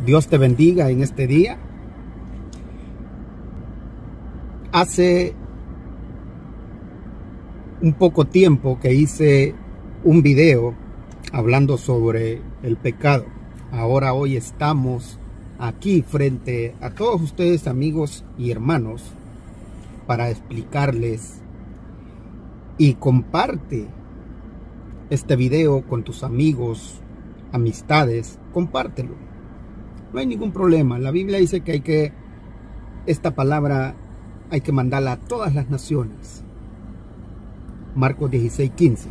Dios te bendiga en este día. Hace un poco tiempo que hice un video hablando sobre el pecado. Ahora hoy estamos aquí frente a todos ustedes, amigos y hermanos, para explicarles, y comparte este video con tus amigos, amistades, compártelo. No hay ningún problema. La Biblia dice que esta palabra hay que mandarla a todas las naciones. Marcos 16:15.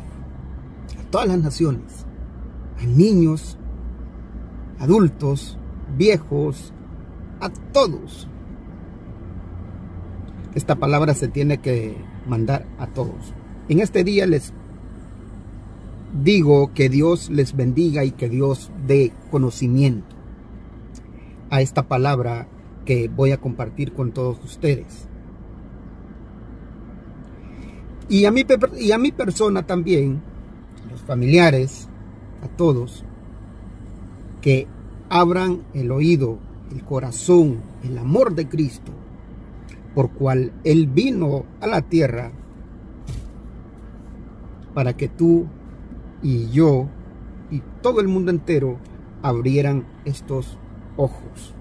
A todas las naciones. A niños, adultos, viejos, a todos. Esta palabra se tiene que mandar a todos. En este día les digo que Dios les bendiga y que Dios dé conocimiento a esta palabra que voy a compartir con todos ustedes. Y a mi persona también, los familiares, a todos, que abran el oído, el corazón, el amor de Cristo, por cual Él vino a la tierra para que tú y yo y todo el mundo entero abrieran estos ojos.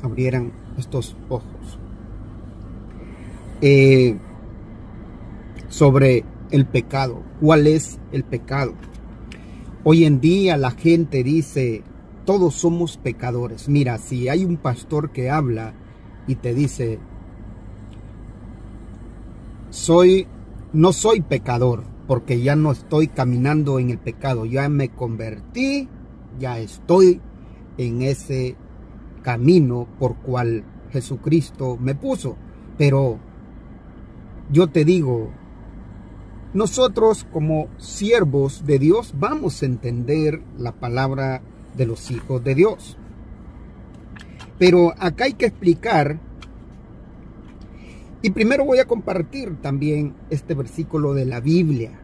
Abrieran estos ojos. Sobre el pecado. ¿Cuál es el pecado? Hoy en día la gente dice, todos somos pecadores. Mira, si hay un pastor que habla y te dice, no soy pecador, porque ya no estoy caminando en el pecado, ya me convertí, ya estoy en ese camino por cual Jesucristo me puso. Pero yo te digo, nosotros como siervos de Dios vamos a entender la palabra de los hijos de Dios. Pero acá hay que explicar, y primero voy a compartir también este versículo de la Biblia,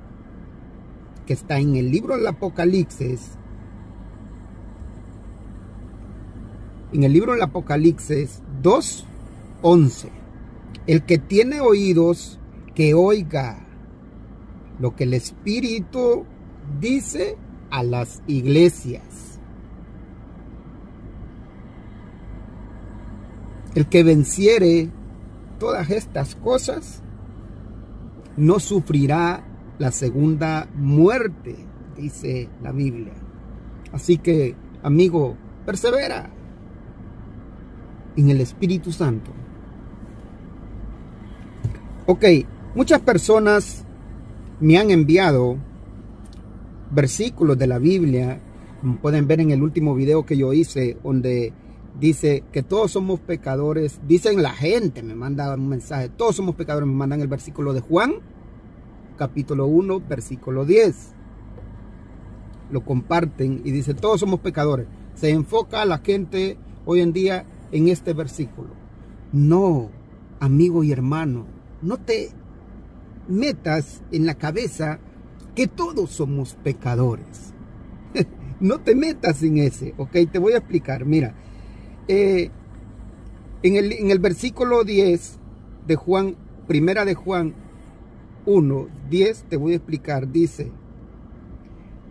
que está en el libro del Apocalipsis. En el libro del Apocalipsis 2:11. El que tiene oídos, que oiga lo que el Espíritu dice a las iglesias. El que venciere todas estas cosas no sufrirá la segunda muerte, dice la Biblia. Así que, amigo, persevera en el Espíritu Santo. Ok, muchas personas me han enviado versículos de la Biblia. Pueden ver en el último video que yo hice, donde dice que todos somos pecadores. Dicen la gente, me manda un mensaje, todos somos pecadores. Me mandan el versículo de Juan, capítulo 1, versículo 10. Lo comparten y dice, todos somos pecadores. Se enfoca a la gente hoy en día en este versículo. No, amigo y hermano, no te metas en la cabeza que todos somos pecadores. No te metas en ese, ok. Te voy a explicar. Mira, en el versículo 10 de Juan, primera de Juan 1:10, te voy a explicar. Dice,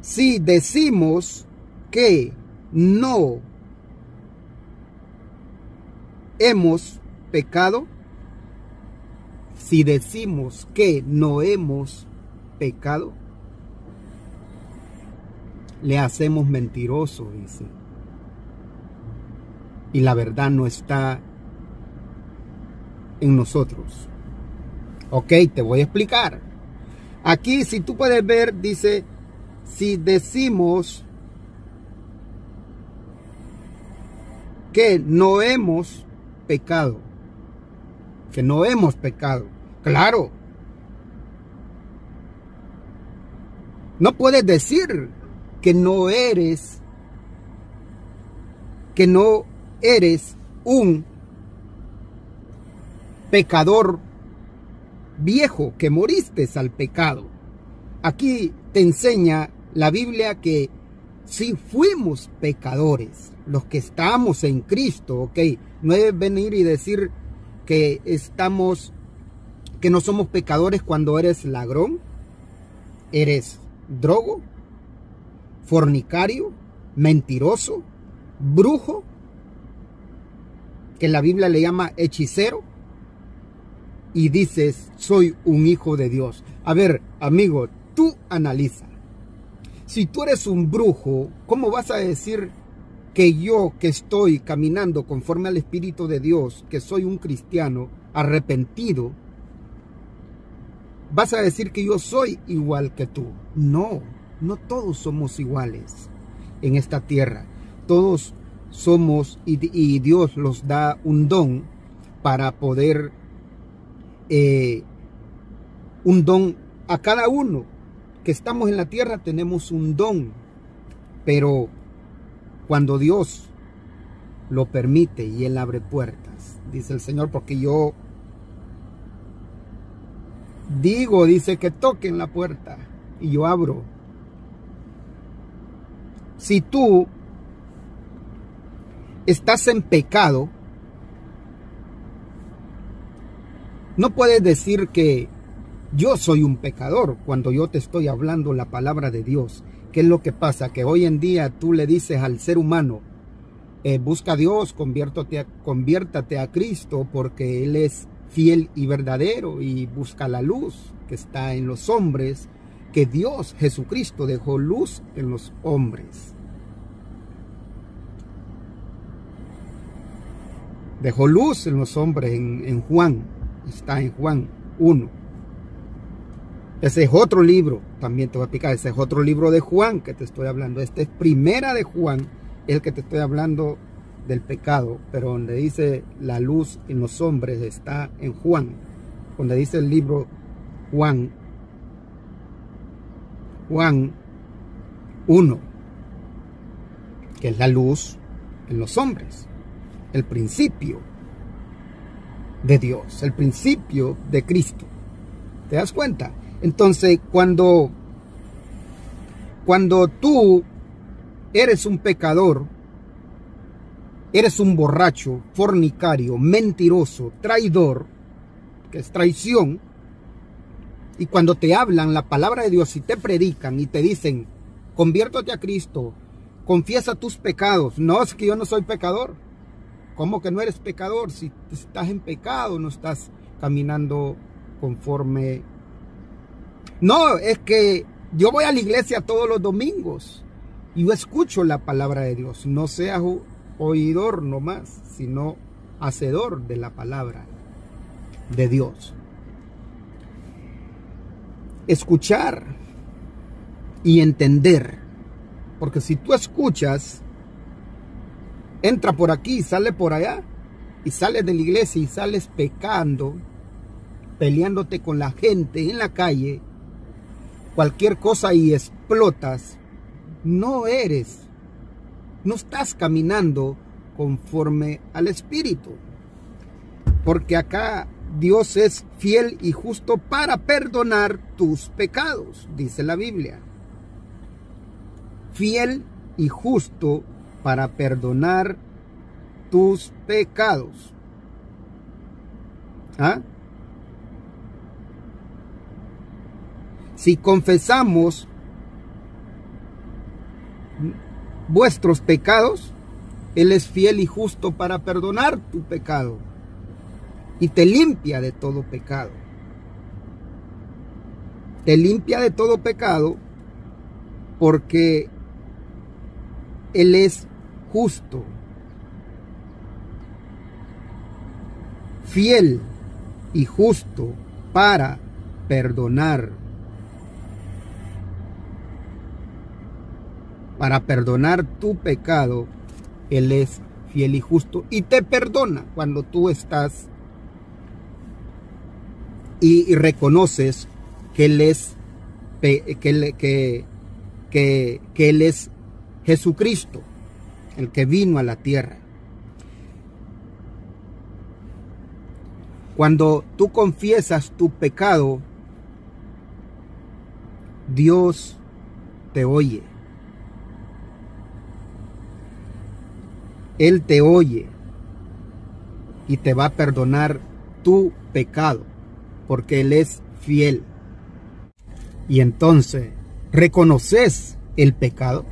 si decimos que no hemos pecado, si decimos que no hemos pecado, le hacemos mentiroso, dice. Y la verdad no está en nosotros. Ok, te voy a explicar. Aquí, si tú puedes ver, dice, si decimos que no hemos pecado, que no hemos pecado. Claro, no puedes decir que no eres un pecador viejo, que moriste al pecado. Aquí te enseña la Biblia que Si fuimos pecadores, los que estamos en Cristo, ok, no es venir y decir que no somos pecadores cuando eres ladrón, eres drogo, fornicario, mentiroso, brujo, que la Biblia le llama hechicero, y dices, soy un hijo de Dios. A ver, amigo, tú analiza. Si tú eres un brujo, ¿cómo vas a decir que yo, que estoy caminando conforme al Espíritu de Dios, que soy un cristiano arrepentido, vas a decir que yo soy igual que tú? No, no todos somos iguales en esta tierra. Todos somos, y Dios los da un don para poder, un don a cada uno que estamos en la tierra. Tenemos un don, pero cuando Dios lo permite y Él abre puertas, dice el Señor, porque yo digo, dice que toquen la puerta y yo abro. Si tú estás en pecado, no puedes decir que yo soy un pecador cuando yo te estoy hablando la palabra de Dios. ¿Qué es lo que pasa? Que hoy en día tú le dices al ser humano, busca a Dios, conviértate a Cristo, porque Él es fiel y verdadero, y busca la luz que está en los hombres, que Dios, Jesucristo, dejó luz en los hombres. Dejó luz en los hombres en Juan, está en Juan 1. Ese es otro libro, también te voy a explicar, ese es otro libro de Juan que te estoy hablando. Este es primera de Juan, el que te estoy hablando del pecado, pero donde dice la luz en los hombres está en Juan, donde dice el libro Juan 1, que es la luz en los hombres, el principio de Dios, el principio de Cristo. ¿Te das cuenta? Entonces, cuando tú eres un pecador, eres un borracho, fornicario, mentiroso, traidor, que es traición, y cuando te hablan la palabra de Dios y te predican y te dicen, conviértete a Cristo, confiesa tus pecados. No, es que yo no soy pecador. ¿Cómo que no eres pecador? Si estás en pecado, no estás caminando conforme. No, es que yo voy a la iglesia todos los domingos y yo escucho la palabra de Dios. No seas oidor nomás, sino hacedor de la palabra de Dios. Escuchar y entender, porque si tú escuchas, entra por aquí, sale por allá, y sales de la iglesia y sales pecando, peleándote con la gente en la calle, cualquier cosa, y explotas, no estás caminando conforme al Espíritu, porque acá Dios es fiel y justo para perdonar tus pecados, dice la Biblia. Fiel y justo para perdonar tus pecados. ¿Ah? Si confesamos vuestros pecados, Él es fiel y justo para perdonar tu pecado y te limpia de todo pecado. Te limpia de todo pecado porque Él es justo, fiel y justo para perdonar. Para perdonar tu pecado, Él es fiel y justo y te perdona cuando tú estás y reconoces que Él es que Él es Jesucristo, el que vino a la tierra. Cuando tú confiesas tu pecado, Dios te oye. Él te oye y te va a perdonar tu pecado, porque Él es fiel. Y entonces, ¿reconoces el pecado?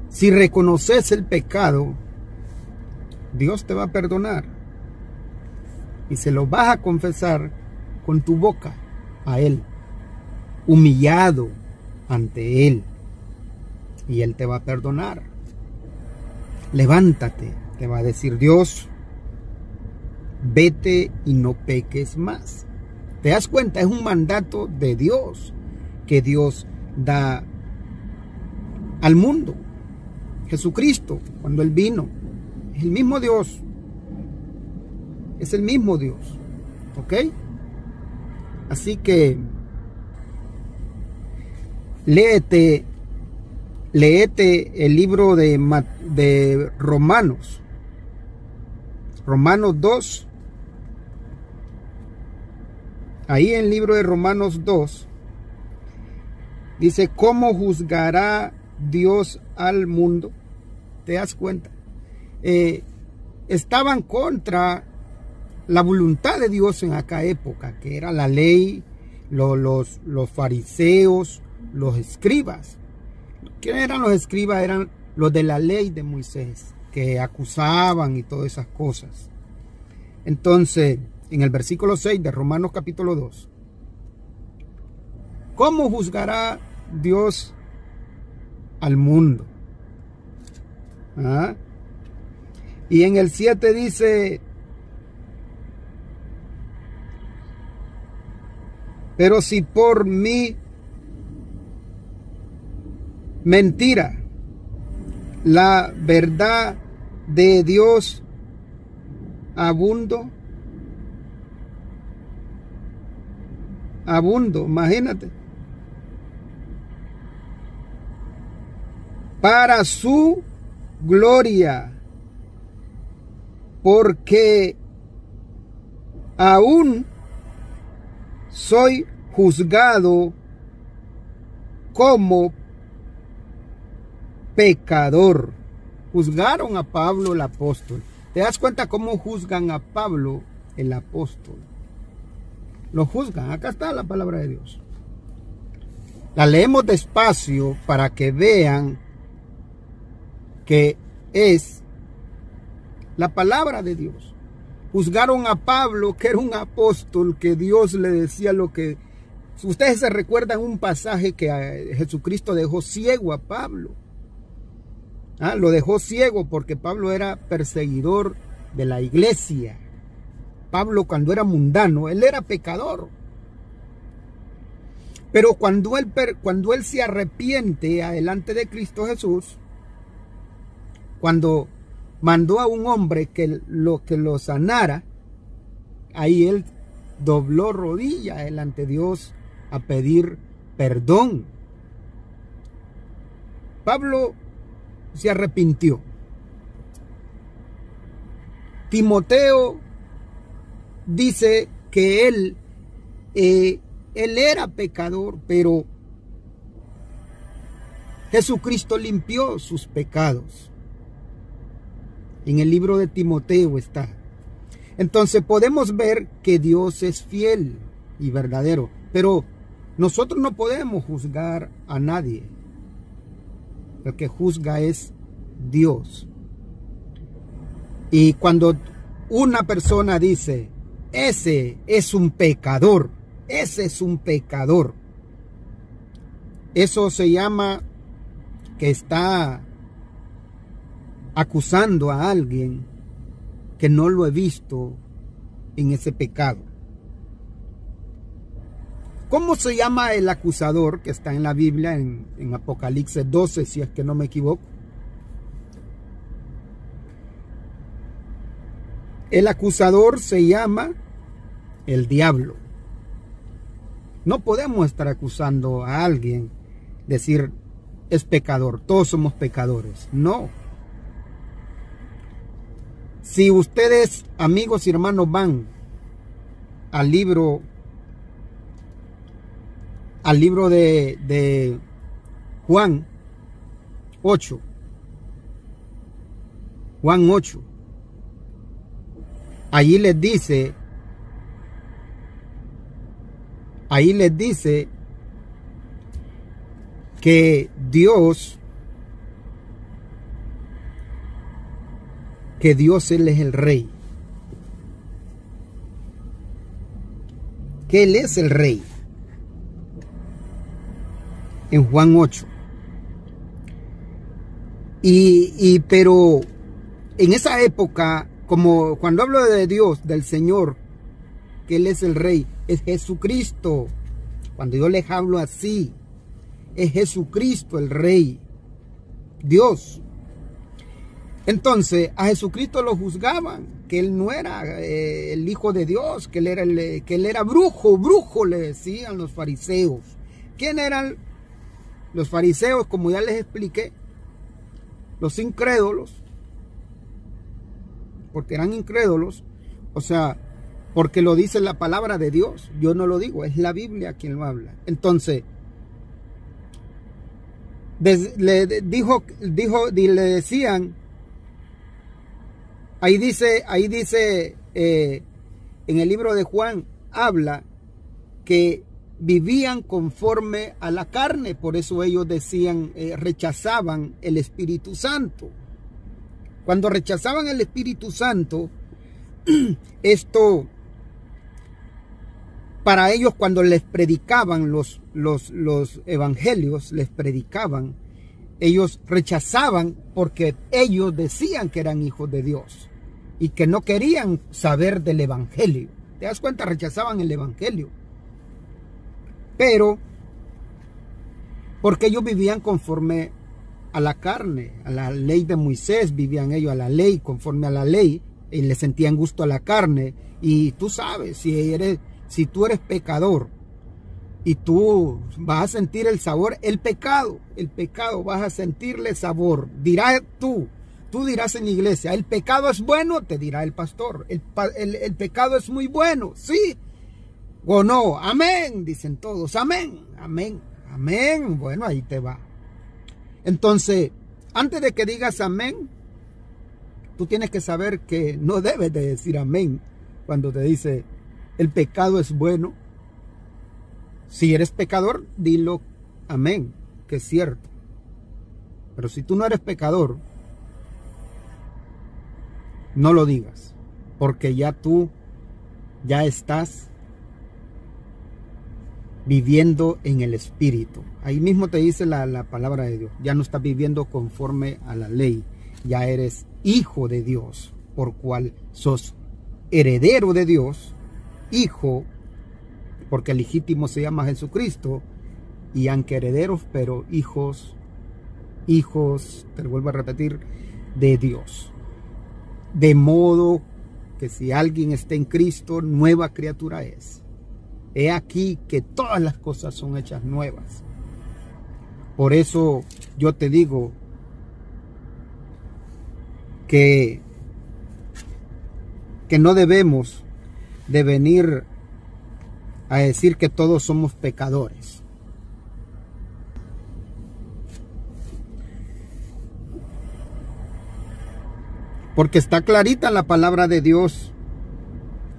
Si reconoces el pecado, Dios te va a perdonar. Y se lo vas a confesar con tu boca a Él, humillado ante Él. Y Él te va a perdonar. Levántate, te va a decir Dios, vete y no peques más. ¿Te das cuenta? Es un mandato de Dios que Dios da al mundo. Jesucristo, cuando Él vino, es el mismo Dios. Es el mismo Dios. ¿Ok? Así que léete el libro de Romanos. Romanos 2. Ahí en el libro de Romanos 2 dice, ¿cómo juzgará Dios al mundo? ¿Te das cuenta? Estaban contra la voluntad de Dios en aquella época, que era la ley, los fariseos, los escribas. ¿Quiénes eran los escribas? Eran los de la ley de Moisés, que acusaban y todas esas cosas. Entonces, en el versículo 6 de Romanos capítulo 2, ¿cómo juzgará Dios al mundo? ¿Ah? Y en el 7 dice, pero si por mi mentira la verdad de Dios abundo, imagínate, para su gloria, porque aún soy juzgado como pecador. Juzgaron a Pablo el apóstol. ¿Te das cuenta cómo juzgan a Pablo el apóstol? Lo juzgan. Acá está la palabra de Dios. La leemos despacio para que vean que es la palabra de Dios. Juzgaron a Pablo, que era un apóstol, que Dios le decía lo que... Ustedes se recuerdan un pasaje que Jesucristo dejó ciego a Pablo. Lo dejó ciego porque Pablo era perseguidor de la iglesia. Pablo, cuando era mundano, él era pecador. Pero cuando él se arrepiente adelante de Cristo Jesús, cuando mandó a un hombre que lo sanara, ahí él dobló rodilla delante de Dios a pedir perdón. Pablo se arrepintió. Timoteo dice que él era pecador, pero Jesucristo limpió sus pecados. En el libro de Timoteo está. Entonces podemos ver que Dios es fiel y verdadero, pero nosotros no podemos juzgar a nadie. El que juzga es Dios. Y cuando una persona dice, ese es un pecador, ese es un pecador, eso se llama que está acusando a alguien que no lo he visto en ese pecado. ¿Cómo se llama el acusador que está en la Biblia, en Apocalipsis 12, si es que no me equivoco? El acusador se llama el diablo. No podemos estar acusando a alguien, decir es pecador, todos somos pecadores. No. Si ustedes, amigos y hermanos, van al libro de Juan 8, Juan 8. Allí les dice que Dios Él es el Rey. Que Él es el Rey. En Juan 8. Pero en esa época, como cuando hablo de Dios, del Señor, que Él es el Rey, es Jesucristo. Cuando yo les hablo así, es Jesucristo el Rey, Dios. Entonces a Jesucristo lo juzgaban, que Él no era el Hijo de Dios, que Él era brujo le decían los fariseos. ¿Quién eran los fariseos? Como ya les expliqué, los incrédulos, porque eran incrédulos, o sea, porque lo dice la palabra de Dios, yo no lo digo, es la Biblia quien lo habla. Entonces, le decían, ahí dice en el libro de Juan, habla que vivían conforme a la carne, por eso ellos decían, rechazaban el Espíritu Santo. Cuando rechazaban el Espíritu Santo, esto, para ellos cuando les predicaban los evangelios, les predicaban, ellos rechazaban porque ellos decían que eran hijos de Dios y que no querían saber del evangelio. ¿Te das cuenta? Rechazaban el evangelio. Pero porque ellos vivían conforme a la carne, a la ley de Moisés, vivían ellos a la ley, conforme a la ley, y le sentían gusto a la carne. Y tú sabes, si tú eres pecador y tú vas a sentir el sabor, el pecado vas a sentirle sabor. Tú dirás en la iglesia, el pecado es bueno, te dirá el pastor, el pecado es muy bueno, sí o no, amén, dicen todos, amén, amén, amén. Bueno, ahí te va. Entonces, antes de que digas amén, tú tienes que saber que no debes de decir amén cuando te dice el pecado es bueno. Si eres pecador, dilo amén, que es cierto. Pero si tú no eres pecador, no lo digas, porque ya estás viviendo en el Espíritu. Ahí mismo te dice la palabra de Dios. Ya no estás viviendo conforme a la ley. Ya eres hijo de Dios, por cual sos heredero de Dios, hijo, porque el legítimo se llama Jesucristo, y aunque herederos, pero hijos, te lo vuelvo a repetir, de Dios. De modo que si alguien está en Cristo, nueva criatura es. He aquí que todas las cosas son hechas nuevas. Por eso yo te digo que no debemos de venir a decir que todos somos pecadores. Porque está clarita la palabra de Dios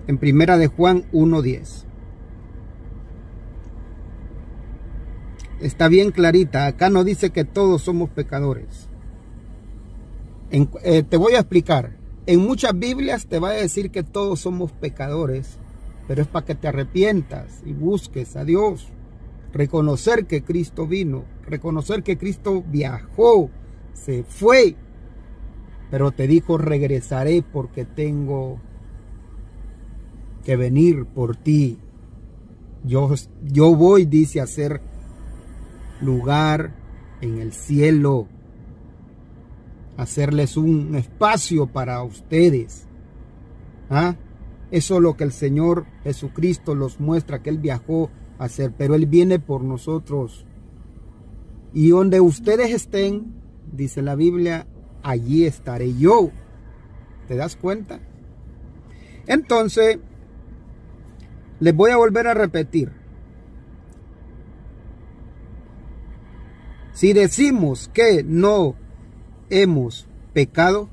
en primera de Juan 1:10. Está bien clarita. Acá no dice que todos somos pecadores. Te voy a explicar. En muchas Biblias te va a decir que todos somos pecadores, pero es para que te arrepientas y busques a Dios. Reconocer que Cristo vino, reconocer que Cristo viajó, se fue, pero te dijo, regresaré porque tengo que venir por ti. Yo voy, dice, a hacer lugar en el cielo, hacerles un espacio para ustedes. Eso es lo que el Señor Jesucristo los muestra, que Él viajó a hacer, pero Él viene por nosotros. Y donde ustedes estén, dice la Biblia, allí estaré yo. ¿Te das cuenta? Entonces, les voy a volver a repetir. Si decimos que no hemos pecado,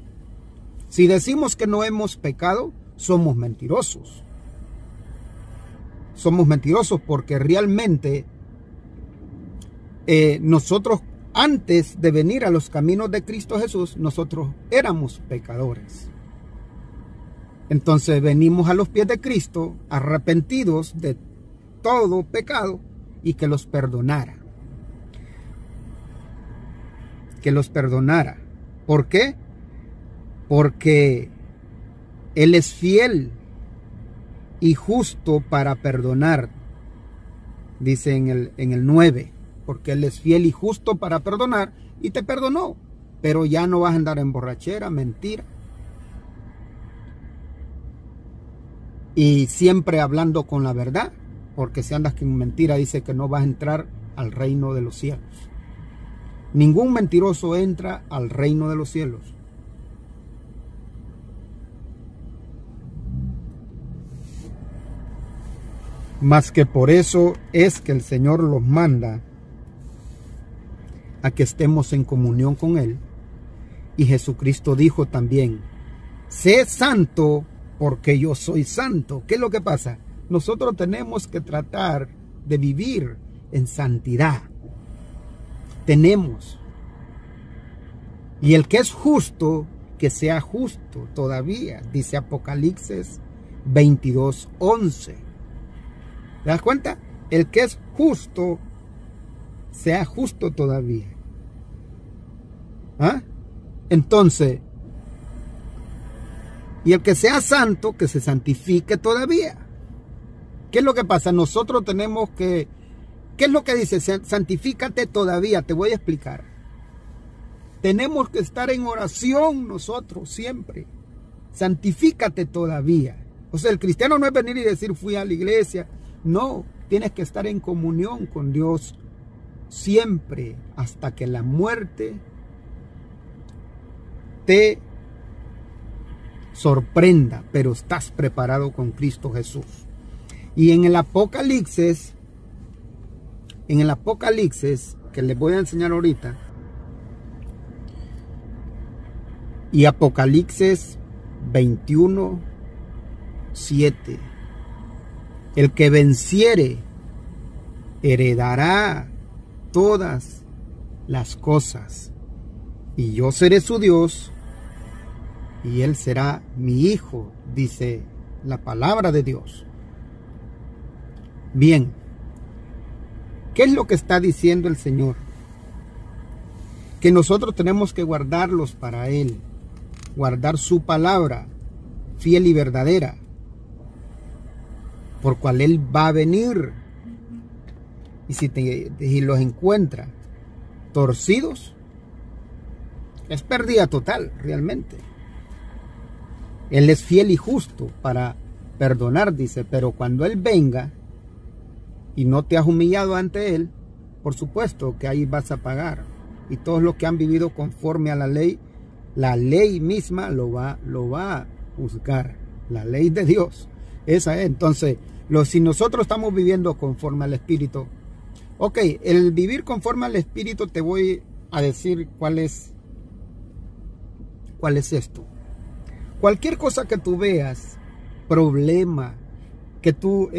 Si decimos que no hemos pecado, somos mentirosos. Somos mentirosos porque realmente nosotros, antes de venir a los caminos de Cristo Jesús, nosotros éramos pecadores. Entonces venimos a los pies de Cristo arrepentidos de todo pecado y que los perdonara. Que los perdonara. ¿Por qué? Porque Él es fiel y justo para perdonar. Dice en el 9. Porque Él es fiel y justo para perdonar y te perdonó. Pero ya no vas a andar en borrachera, mentira. Y siempre hablando con la verdad. Porque si andas con mentira dice que no vas a entrar al reino de los cielos. Ningún mentiroso entra al reino de los cielos. Más que por eso es que el Señor los manda a que estemos en comunión con Él. Y Jesucristo dijo también, sé santo porque yo soy santo. ¿Qué es lo que pasa? Nosotros tenemos que tratar de vivir en santidad. Tenemos. Y el que es justo, que sea justo todavía, dice Apocalipsis 22:11. ¿Te das cuenta? El que es justo, sea justo todavía. ¿Ah? Entonces, y el que sea santo, que se santifique todavía. ¿Qué es lo que pasa? Nosotros tenemos que... ¿Qué es lo que dice? Santifícate todavía. Te voy a explicar. Tenemos que estar en oración nosotros siempre. Santifícate todavía. O sea, el cristiano no es venir y decir fui a la iglesia. No, tienes que estar en comunión con Dios siempre hasta que la muerte te sorprenda, pero estás preparado con Cristo Jesús. Y en el Apocalipsis, que les voy a enseñar ahorita, y Apocalipsis 21:7, el que venciere heredará todas las cosas, y yo seré su Dios, y él será mi hijo, dice la palabra de Dios. Bien, ¿qué es lo que está diciendo el Señor? Que nosotros tenemos que guardarlos para Él, guardar su palabra fiel y verdadera, por cual Él va a venir. Y si los encuentra torcidos, es pérdida total, realmente. Él es fiel y justo para perdonar, dice, pero cuando Él venga y no te has humillado ante Él, por supuesto que ahí vas a pagar. Y todos los que han vivido conforme a la ley misma lo va a juzgar. La ley de Dios, esa es. Entonces, si nosotros estamos viviendo conforme al Espíritu, ok, el vivir conforme al Espíritu, te voy a decir cuál es esto. Cualquier cosa que tú veas, problema, que tú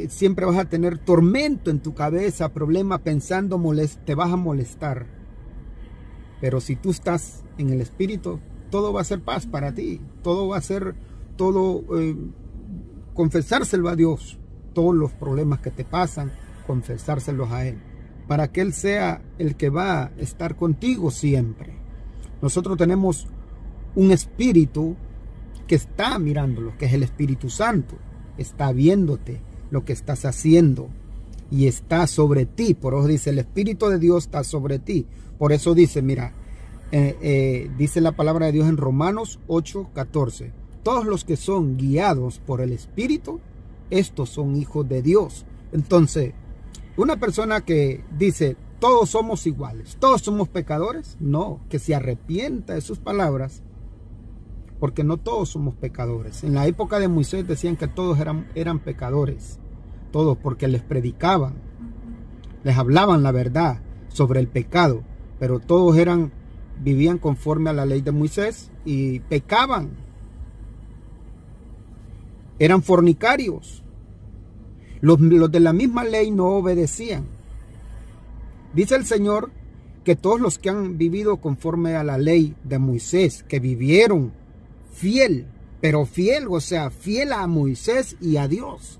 siempre vas a tener tormento en tu cabeza, problema pensando, te vas a molestar. Pero si tú estás en el Espíritu, todo va a ser paz para ti. Todo va a ser, confesárselo a Dios. Todos los problemas que te pasan, confesárselos a Él. Para que Él sea el que va a estar contigo siempre. Nosotros tenemos un Espíritu que está mirándolo, que es el Espíritu Santo. Está viéndote lo que estás haciendo y está sobre ti. Por eso dice, el Espíritu de Dios está sobre ti. Por eso dice, mira, dice la palabra de Dios en Romanos 8:14. Todos los que son guiados por el Espíritu, estos son hijos de Dios. Entonces, una persona que dice, todos somos iguales, todos somos pecadores, no, que se arrepienta de sus palabras, porque no todos somos pecadores. En la época de Moisés decían que todos eran pecadores, todos, porque les predicaban, les hablaban la verdad sobre el pecado, pero todos vivían conforme a la ley de Moisés y pecaban, eran fornicarios. Los de la misma ley no obedecían. Dice el Señor que todos los que han vivido conforme a la ley de Moisés, que vivieron fiel, pero fiel, o sea, fiel a Moisés y a Dios.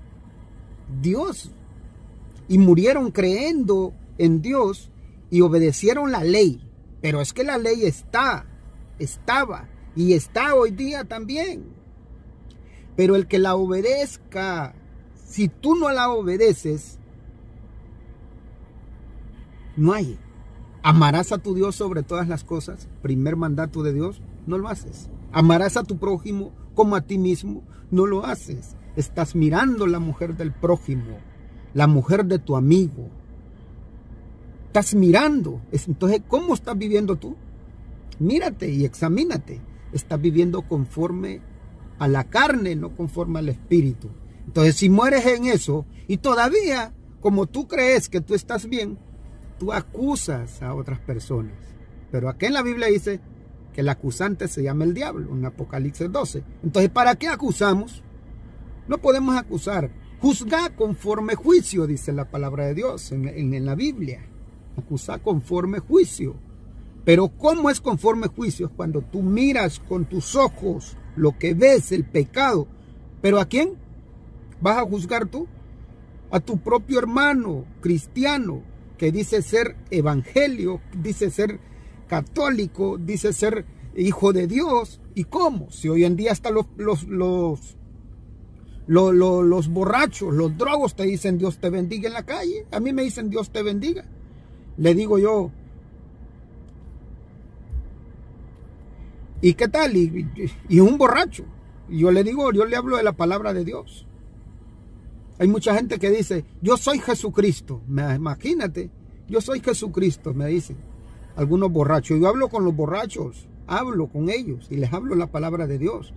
Y murieron creyendo en Dios y obedecieron la ley. Pero es que la ley estaba y está hoy día también. Pero el que la obedezca, si tú no la obedeces, no hay. Amarás a tu Dios sobre todas las cosas. Primer mandato de Dios, no lo haces. Amarás a tu prójimo como a ti mismo, no lo haces. Estás mirando la mujer del prójimo, la mujer de tu amigo. Estás mirando. Entonces, ¿cómo estás viviendo tú? Mírate y examínate. Estás viviendo conforme a la carne, no conforme al espíritu. Entonces, si mueres en eso y todavía, como tú crees que tú estás bien, tú acusas a otras personas. Pero aquí en la Biblia dice que el acusante se llama el diablo, en Apocalipsis 12. Entonces, ¿para qué acusamos? No podemos acusar. Juzgar conforme juicio, dice la palabra de Dios en la Biblia. Acusar conforme juicio. Pero ¿cómo es conforme juicio? Cuando tú miras con tus ojos lo que ves, el pecado. ¿Pero a quién vas a juzgar tú? A tu propio hermano cristiano, que dice ser evangelio, dice ser católico, dice ser hijo de Dios. ¿Y cómo? Si hoy en día hasta los borrachos, los drogos te dicen Dios te bendiga en la calle. A mí me dicen Dios te bendiga. Le digo yo, ¿y qué tal? Y un borracho. Y yo le digo, yo le hablo de la palabra de Dios. Hay mucha gente que dice, yo soy Jesucristo. Imagínate, yo soy Jesucristo, me dicen algunos borrachos. Yo hablo con los borrachos, hablo con ellos y les hablo la palabra de Dios.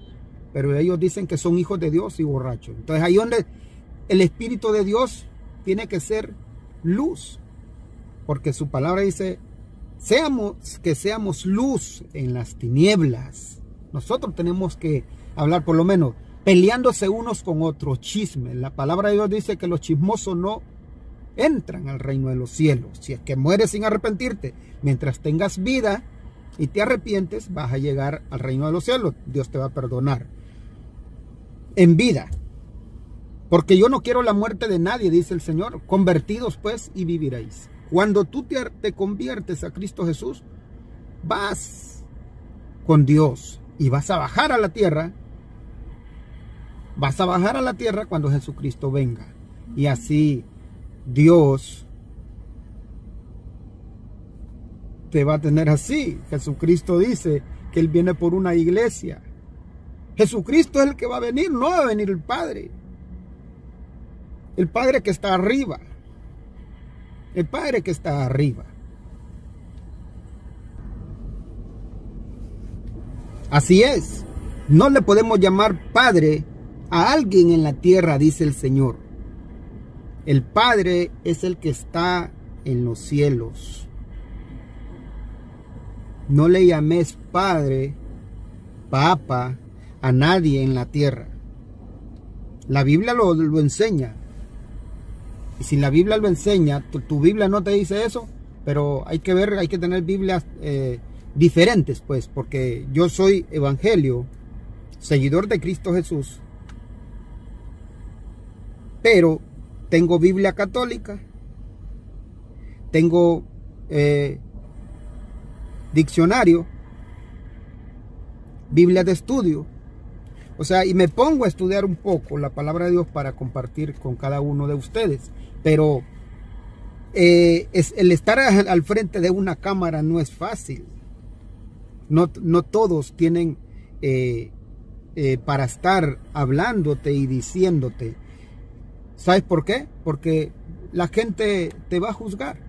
Pero ellos dicen que son hijos de Dios y borrachos. Entonces ahí donde el Espíritu de Dios tiene que ser luz. Porque su palabra dice, que seamos luz en las tinieblas. Nosotros tenemos que hablar, por lo menos, peleándose unos con otros, chismes. La palabra de Dios dice que los chismosos no entran al reino de los cielos. Si es que mueres sin arrepentirte, mientras tengas vida y te arrepientes, vas a llegar al reino de los cielos. Dios te va a perdonar en vida. Porque yo no quiero la muerte de nadie, dice el Señor. Convertidos pues y viviréis. Cuando tú te conviertes a Cristo Jesús, vas con Dios y vas a bajar a la tierra. Vas a bajar a la tierra cuando Jesucristo venga. Y así Dios te va a tener así. Jesucristo dice que Él viene por una iglesia. Jesucristo es el que va a venir, no va a venir el Padre. El Padre que está arriba. El Padre que está arriba. Así es. No le podemos llamar Padre a alguien en la tierra, dice el Señor. El Padre es el que está en los cielos. No le llames Padre, Papa, a nadie en la tierra. La Biblia lo enseña. Y si la Biblia lo enseña, tu Biblia no te dice eso, pero hay que ver, hay que tener Biblias diferentes, pues, porque yo soy evangelio, seguidor de Cristo Jesús, pero tengo Biblia católica, tengo diccionario, Biblia de estudio. O sea, y me pongo a estudiar un poco la palabra de Dios para compartir con cada uno de ustedes. Pero el estar al frente de una cámara no es fácil. No todos tienen para estar hablándote y diciéndote. ¿Sabes por qué? Porque la gente te va a juzgar.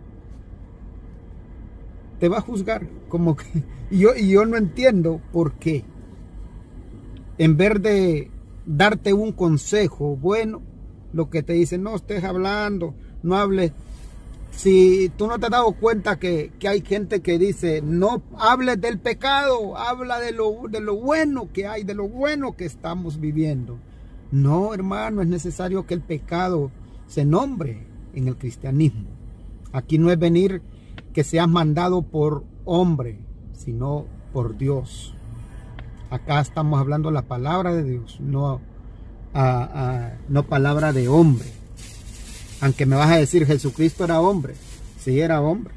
Te va a juzgar. Como que, y yo no entiendo por qué. En vez de darte un consejo bueno, lo que te dicen, no estés hablando, no hables. Si tú no te has dado cuenta que hay gente que dice, no hables del pecado, habla de lo bueno que hay, de lo bueno que estamos viviendo. No, hermano, es necesario que el pecado se nombre en el cristianismo. Aquí no es venir que seas mandado por hombre, sino por Dios. Acá estamos hablando la palabra de Dios, no palabra de hombre. Aunque me vas a decir, Jesucristo era hombre. Sí, era hombre,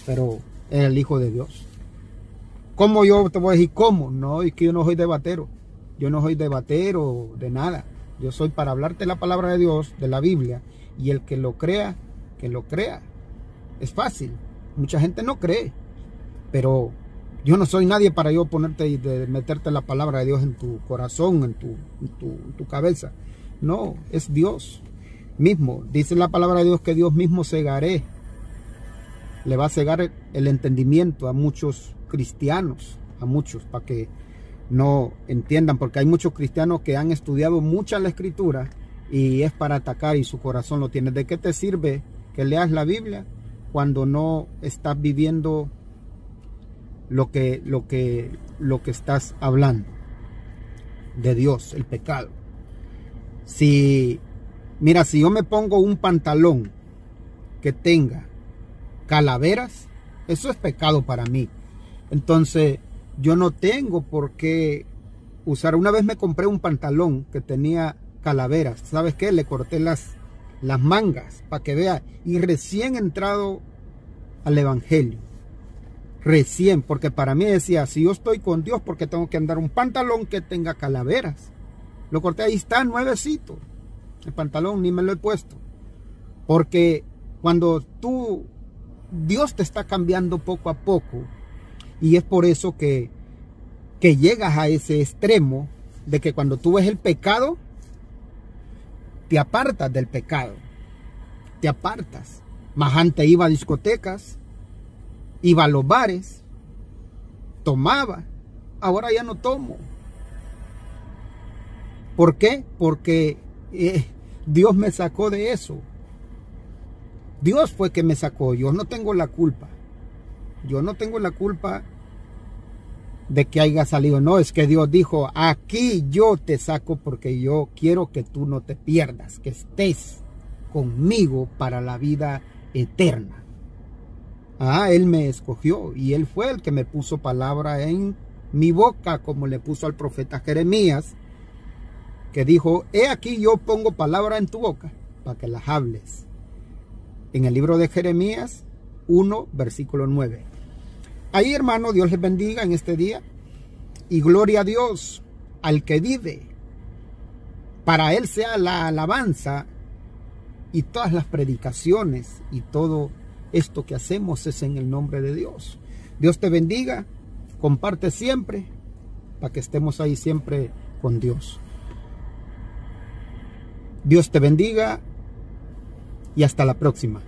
pero era el Hijo de Dios. ¿Cómo yo te voy a decir cómo? No, es que yo no soy debatero. Yo no soy debatero de nada. Yo soy para hablarte la palabra de Dios, de la Biblia. Y el que lo crea, que lo crea. Es fácil. Mucha gente no cree. Pero yo no soy nadie para yo ponerte y meterte la palabra de Dios en tu corazón, en tu cabeza. No, es Dios mismo. Dice la palabra de Dios que Dios mismo cegaré. Le va a cegar el entendimiento a muchos cristianos, a muchos, para que no entiendan, porque hay muchos cristianos que han estudiado mucha la escritura y es para atacar y su corazón lo tiene. ¿De qué te sirve que leas la Biblia cuando no estás viviendo lo que estás hablando de Dios, el pecado? Mira, si yo me pongo un pantalón que tenga calaveras, eso es pecado para mí. Entonces yo no tengo por qué usar. Una vez me compré un pantalón que tenía calaveras. ¿Sabes qué? Le corté las mangas para que vea. Y recién entrado al evangelio. Recién, porque para mí decía, si yo estoy con Dios, porque tengo que andar un pantalón que tenga calaveras. Lo corté, ahí está, nuevecito. El pantalón ni me lo he puesto. Porque cuando Dios te está cambiando poco a poco. Y es por eso que llegas a ese extremo de que cuando tú ves el pecado, te apartas del pecado. Te apartas. Más antes iba a discotecas, iba a los bares, tomaba. Ahora ya no tomo. ¿Por qué? Porque Dios me sacó de eso. Dios fue que me sacó. Yo no tengo la culpa. Yo no tengo la culpa de que haya salido. No, es que Dios dijo, aquí yo te saco porque yo quiero que tú no te pierdas, que estés conmigo para la vida eterna. Él me escogió y Él fue el que me puso palabra en mi boca, como le puso al profeta Jeremías, que dijo, he aquí yo pongo palabra en tu boca para que las hables. En el libro de Jeremías 1, versículo 9. Ahí, hermano, Dios les bendiga en este día. Y gloria a Dios, al que vive. Para Él sea la alabanza y todas las predicaciones y todo esto que hacemos es en el nombre de Dios. Dios te bendiga. Comparte siempre para que estemos ahí siempre con Dios. Dios te bendiga y hasta la próxima.